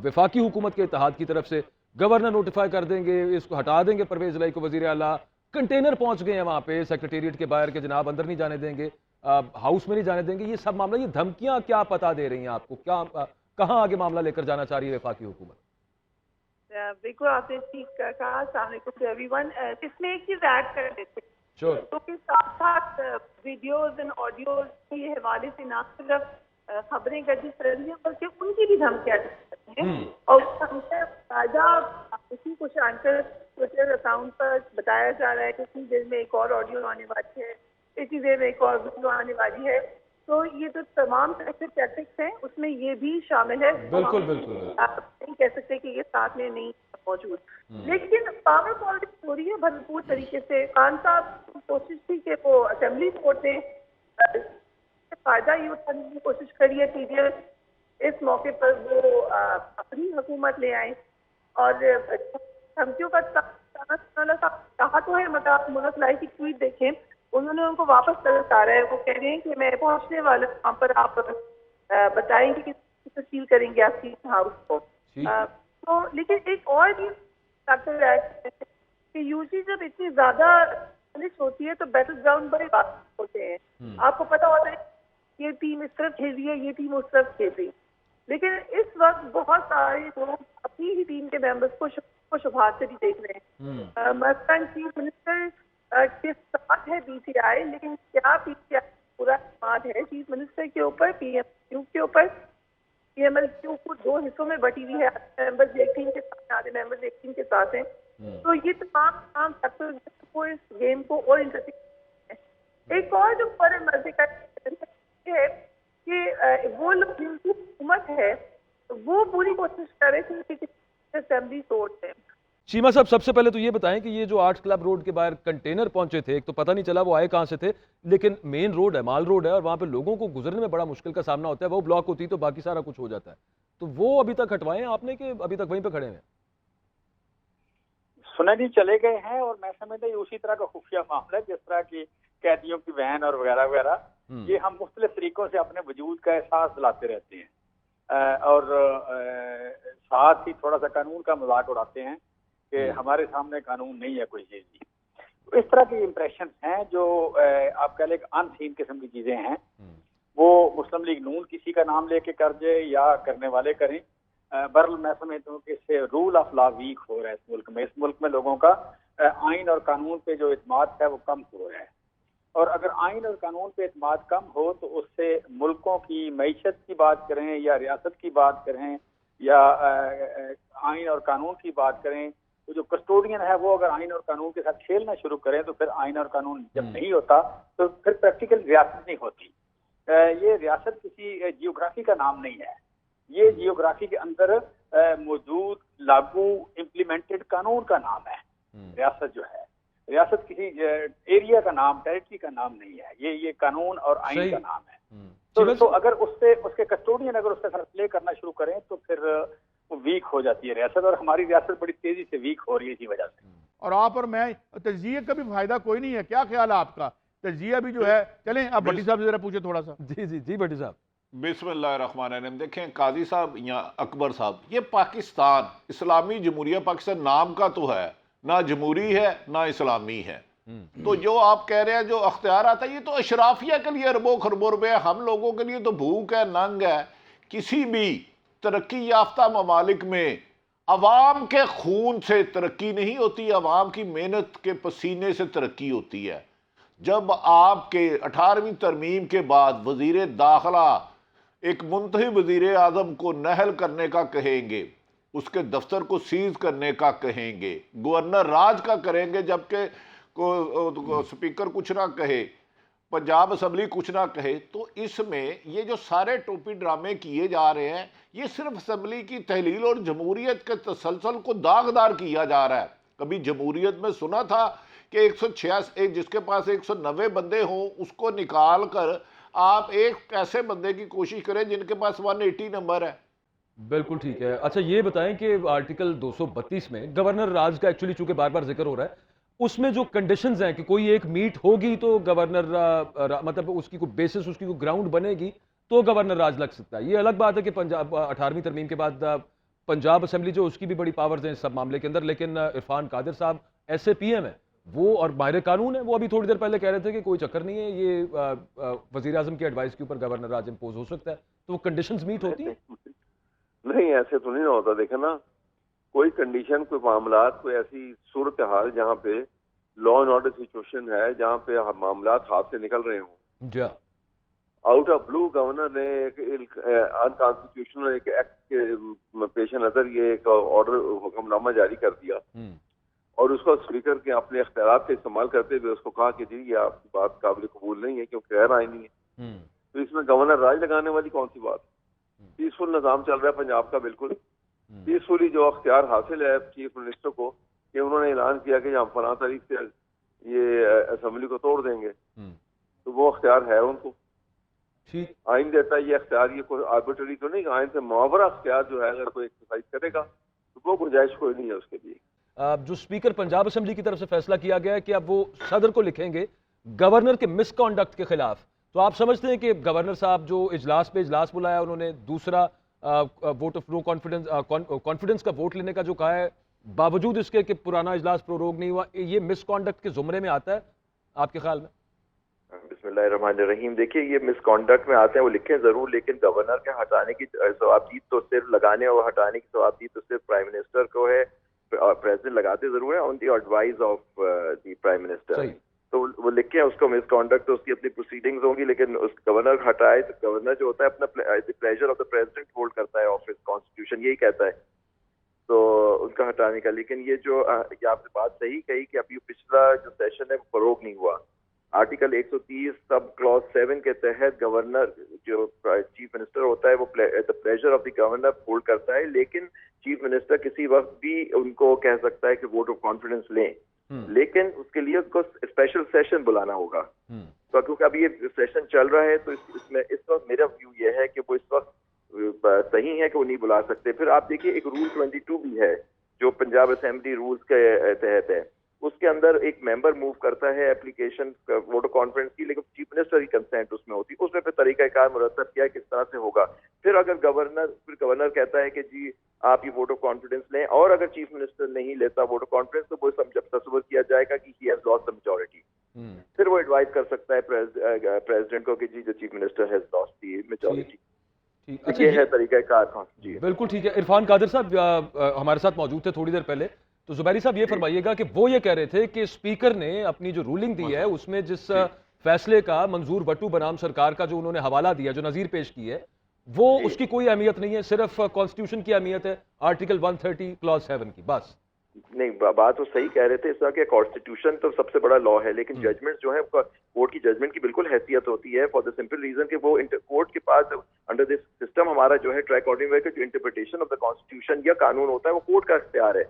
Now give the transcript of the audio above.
वफाकी हुकूमत के इत्तेहाद की तरफ से गवर्नर नोटिफाई कर देंगे, इसको हटा देंगे परवेज इलाही को वजीर आला, कंटेनर पहुंच गए हैं वहाँ पे सेक्रेटेरिएट के बाहर के जनाब अंदर नहीं जाने देंगे, हाउस में नहीं जाने देंगे, ये सब मामला, ये धमकियां क्या पता दे रही हैं आपको, क्या कहाँ आगे मामला लेकर जाना चाह रही है वफाकी हुकूमत? बिल्कुल आपने ठीक कहा। अस्सलाम वालेकुम टू एवरीवन। इसमें एक चीज ऐड कर देते हैं, श्योर, तो के साथ साथ वीडियोस एंड ऑडियोज के हवाले से ना सिर्फ खबरें गर्दी कर रही हैं बल्कि उनकी भी धमकियां करती हैं। और ताजा इसी कुछ एंकर ट्विटर अकाउंट पर बताया जा रहा है कि इतनी देर में एक और ऑडियो आने वाली है, इतनी देर में एक और वीडियो आने वाली है। तो ये जो तमाम ऐसे टैक्टिक्स हैं उसमें ये भी शामिल है। बिल्कुल बिल्कुल, आप नहीं कह सकते कि ये साथ में नहीं मौजूद, लेकिन पावर पॉलिटिक्स हो रही है भरपूर तरीके से। खान साहब कोशिश थी कि वो असेंबली कोर्ट से फायदा ये उठाने की कोशिश करी है टीडीएस, इस मौके पर वो अपनी हुकूमत ले आए और धमकियों का कहा तो है, मतलब आप मुल्क लाई की ट्वीट देखें, उन्होंने उनको वापस उतारा है। वो कह रहे हैं कि मैं पहुंचने वाला वहाँ पर आप बताएंगे कि सील करेंगे आपकी हाउस को। तो लेकिन एक और भी फैक्टर है कि यूजली जब इतनी ज्यादा पुलिस होती है तो बैटल ग्राउंड बड़े बात होते हैं। आपको पता होता है ये टीम इस तरफ खेल रही है, ये टीम उस तरफ खेल रही है, लेकिन इस वक्त बहुत सारे लोग अपनी ही टीम के मेंबर्स को शुभात से भी देख रहे हैं। मसलन चीफ मिनिस्टर के साथ है पीसीआई, लेकिन क्या पीसीआई पूरा इस्तेमाल है चीफ मिनिस्टर के ऊपर, पीएमएलक्यू के ऊपर? पीएमएलक्यू को दो हिस्सों में बटी हुई है, आधे मेंबर्स एक टीम के साथ, आधे मेंबर्स एक टीम के साथ हैं। तो ये तमाम फैक्टर्स को इस गेम को और इंटरेस्टिंग है। एक और जो बड़े मजे का है कि वो लोग जिनकी हुकूमत है वो पूरी कोशिश कर रहे थे कि असेंबली तोड़ दें। शीमा साहब, सबसे पहले तो ये बताएं कि ये जो आर्ट क्लब रोड के बाहर कंटेनर पहुंचे थे, एक तो पता नहीं चला वो आए कहां से थे, लेकिन मेन रोड है, माल रोड है, और वहां पे लोगों को गुजरने में बड़ा मुश्किल का सामना होता है। वो ब्लॉक होती तो बाकी सारा कुछ हो जाता है। तो वो अभी तक हटवाए आपने कि अभी तक वहीं पे खड़े हैं? सुनहरी चले गए हैं, और मैं समझता हूँ उसी तरह का खुफिया मामला है जिस तरह की कैदियों की वैन और वगैरह वगैरह। ये हम मुख्तलिफ तरीकों से अपने वजूद का एहसास दिलाते रहते हैं और साथ ही थोड़ा सा कानून का मजाक उड़ाते हैं कि हमारे सामने कानून नहीं है कोई चीज भी। तो इस तरह के इम्प्रेशन हैं जो आप कह लें अनसीन किस्म की चीजें हैं। वो मुस्लिम लीग नून किसी का नाम लेके कर जाए या करने वाले करें, बहरहाल मैं समझता हूँ कि इससे रूल ऑफ लॉ वीक हो रहा है इस मुल्क में। इस मुल्क में लोगों का आइन और कानून पे जो इत्मीनान है वो कम हो रहा है, और अगर आइन और कानून पे इत्मीनान कम हो तो उससे मुल्कों की मईशत की बात करें या रियासत की बात करें या आइन और कानून की बात करें, तो जो कस्टोडियन है वो अगर आइन और कानून के साथ खेलना शुरू करें तो फिर आइन और कानून जब नहीं होता तो फिर प्रैक्टिकल रियासत नहीं होती। ये रियासत किसी जियोग्राफी का नाम नहीं है, ये जियोग्राफी के अंदर मौजूद लागू इम्प्लीमेंटेड कानून का नाम है। रियासत जो है, रियासत किसी एरिया का नाम, टेरिटरी का नाम नहीं है, ये कानून और आइन का नाम है। तो अगर उसके कस्टोडियन अगर उसके साथ प्ले करना शुरू करें तो फिर वो वीक हो जाती है रियासत, और हमारी रियासत बड़ी तेजी से वीक हो रही है इसी वजह से। और आप और मैं, तजिए का भी फायदा कोई नहीं है, क्या ख्याल है आपका? तजिया भी जो है, चलें आप भट्टी साहब से जरा पूछे थोड़ा सा। जी भट्टी साहब। बिस्मिल्लाहिर्रहमानिर्रहीम। देखें काजी साहब या अकबर साहब, ये पाकिस्तान इस्लामी जमहूरिया पाकिस्तान नाम का तो है, ना जमहूरी है ना इस्लामी है। तो जो आप कह रहे हैं जो अख्तियार आता है, ये तो अशराफिया के लिए अरबों खरबों रुपए है, हम लोगों के लिए तो भूख है, नंग है। किसी भी तरक्की याफ्ता ममालिक में अवाम के खून से तरक्की नहीं होती, अवाम की मेहनत के पसीने से तरक्की होती है। जब आपके 18वीं तरमीम के बाद वजीर दाखिला एक मुंतही वजीर आज़म को नहल करने का कहेंगे, उसके दफ्तर को सीज करने का कहेंगे, गवर्नर राज का करेंगे जबकि स्पीकर कुछ ना कहे, पंजाब असम्बली कुछ ना कहे, तो इसमें ये जो सारे टोपी ड्रामे किए जा रहे हैं ये सिर्फ असम्बली की तहलील और जमहूरियत के तसलसल को दागदार किया जा रहा है। कभी जमहूरियत में सुना था कि 186 जिसके पास 190 बंदे हों उसको निकाल कर आप एक ऐसे बंदे की कोशिश करें जिनके पास 180 नंबर है। बिल्कुल ठीक है। अच्छा ये बताएं कि आर्टिकल 232 में गवर्नर राज का एक्चुअली चूंकि बार बार जिक्र हो रहा है, उसमें जो कंडीशंस हैं कि कोई एक मीट होगी तो गवर्नर मतलब उसकी कोई बेसिस, उसकी कोई ग्राउंड बनेगी तो गवर्नर राज लग सकता है। ये अलग बात है कि पंजाब 18वीं तरमीम के बाद पंजाब असेंबली जो उसकी भी बड़ी पावर्स हैं इस सब मामले के अंदर, लेकिन इरफान कादिर साहब SAPM है वो और माहिर कानून है, वो अभी थोड़ी देर पहले कह रहे थे कि कोई चक्कर नहीं है, ये वजीर आजम की एडवाइस के ऊपर गवर्नर राज इम्पोज हो सकता है, तो वो कंडीशंस मीट होती हैं? नहीं, ऐसे तो नहीं होता। देखे ना, कोई कंडीशन, कोई मामलात, कोई ऐसी सूरत हाल जहाँ पे लॉ एंड ऑर्डर सिचुएशन है, जहाँ पे मामलात हाथ से निकल रहे हों, जी आउट ऑफ ब्लू गवर्नर ने एक अनकॉन्स्टिट्यूशनल एक एक्ट के पेश नजर ये एक ऑर्डर हुक्मनामा जारी कर दिया और उसको स्पीकर के अपने इख्तियार से इस्तेमाल करते हुए उसको कहा कि जी ये आपकी बात काबिल कबूल नहीं है क्योंकि गैर आईनी है। तो इसमें गवर्नर राज लगाने वाली कौन सी बात? पीसफुल निज़ाम चल रहा है पंजाब का, बिल्कुल पीसफुली जो अख्तियार हासिल है चीफ मिनिस्टर को कि उन्होंने ऐलान किया कि हम फलां तारीख से ये असेंबली को तोड़ देंगे, तो वो अख्तियार है उनको, ठीक। आइन देता है ये अख्तियार, ये कोई आर्बिट्ररी तो नहीं, आइन से मुआवरा अख्तियार जो है अगर कोई एक्सरसाइज करेगा तो वो गुंजाइश कोई नहीं है उसके लिए। जो स्पीकर पंजाब असेंबली की तरफ से फैसला किया गया है कि अब वो सदर को लिखेंगे गवर्नर के मिसकॉन्डक्ट के खिलाफ, तो आप समझते हैं कि गवर्नर साहब जो इजलास पे इजलास बुलाया, उन्होंने दूसरा वोट ऑफ नो कॉन्फिडेंस का वोट लेने का जो कहा है, बावजूद इसके कि पुराना इजलास प्रोरोग नहीं हुआ, ये मिसकॉन्डक्ट के जुमरे में आता है आपके ख्याल में? बिस्मिल्लाहिर्रहमानिर्रहीम। देखिए, ये मिसकॉन्डक्ट में आते हैं, वो लिखें जरूर, लेकिन गवर्नर के हटाने की सवाबदीद तो सिर्फ लगाने और हटाने की सवाबदीद तो सिर्फ प्राइम मिनिस्टर को है, प्रेसिडेंट लगाते जरूर है on the advice of the prime minister. तो वो लिखे उसको मिसकॉन्डक्ट, तो उसकी अपनी प्रोसीडिंग्स होंगी, लेकिन उस गवर्नर हटाए तो गवर्नर जो होता है अपना pleasure of the president hold करता है ऑफिस, कॉन्स्टिट्यूशन यही कहता है, तो उनका हटाने का। लेकिन ये जो ये आपने बात सही कही कि अभी पिछला जो सेशन है वो फरोग नहीं हुआ। आर्टिकल 130 सब क्लॉज 7 के तहत गवर्नर जो चीफ मिनिस्टर होता है वो the pleasure of the governor hold करता है, लेकिन चीफ मिनिस्टर किसी वक्त भी उनको कह सकता है कि वोट ऑफ कॉन्फिडेंस लें, लेकिन उसके लिए उसको स्पेशल सेशन बुलाना होगा। तो क्योंकि अभी ये सेशन चल रहा है तो इसमें इस वक्त मेरा व्यू ये है कि वो इस वक्त सही है कि वो नहीं बुला सकते। फिर आप देखिए एक रूल 22 भी है जो पंजाब असेंबली रूल्स के तहत है, उसके अंदर एक मेंबर मूव करता है एप्लीकेशन वोट ऑफ कॉन्फिडेंस की, लेकिन चीफ मिनिस्टर की कंसेंट उसमें होती है, उसमें फिर तरीकाकार मुरतब किया किस तरह से होगा। फिर अगर गवर्नर कहता है कि जी आप ये वोट ऑफ कॉन्फिडेंस लें, और अगर चीफ मिनिस्टर नहीं लेता वोट ऑफ कॉन्फिडेंस तो वो तस्वर किया जाएगा कि he has lost the majority. फिर वो एडवाइस कर सकता है प्रेसिडेंट को कि जी the chief minister has lost the majority. अच्छा, ये है तरीकाकार। जी बिल्कुल ठीक है। इरफान कादिर साहब हमारे साथ मौजूद थे थोड़ी देर पहले, तो जुबैरी साहब ये फरमाइएगा कि वो ये कह रहे थे कि स्पीकर ने अपनी जो रूलिंग दी है उसमें जिस फैसले का मंजूर बट्टू बनाम सरकार का जो उन्होंने हवाला दिया, जो नजीर पेश की है, वो उसकी कोई अहमियत नहीं है, सिर्फ कॉन्स्टिट्यूशन की अहमियत है, आर्टिकल 130 क्लॉज 7 की, बस। नहीं, बात तो सही कह रहे थे, इस तरह के कॉन्स्टिट्यूशन तो सबसे बड़ा लॉ है, लेकिन जजमेंट जो है कोर्ट की जजमेंट की बिल्कुल हैसियत होती है, फॉर द सिंपल रीजन कि वो कोर्ट के पास अंडर दिस सिस्टम हमारा जो है ट्राई कोऑर्डिनेट का जो इंटरप्रिटेशन ऑफ द कॉन्स्टिट्यूशन या कानून होता है वो कोर्ट का इख्तियार है।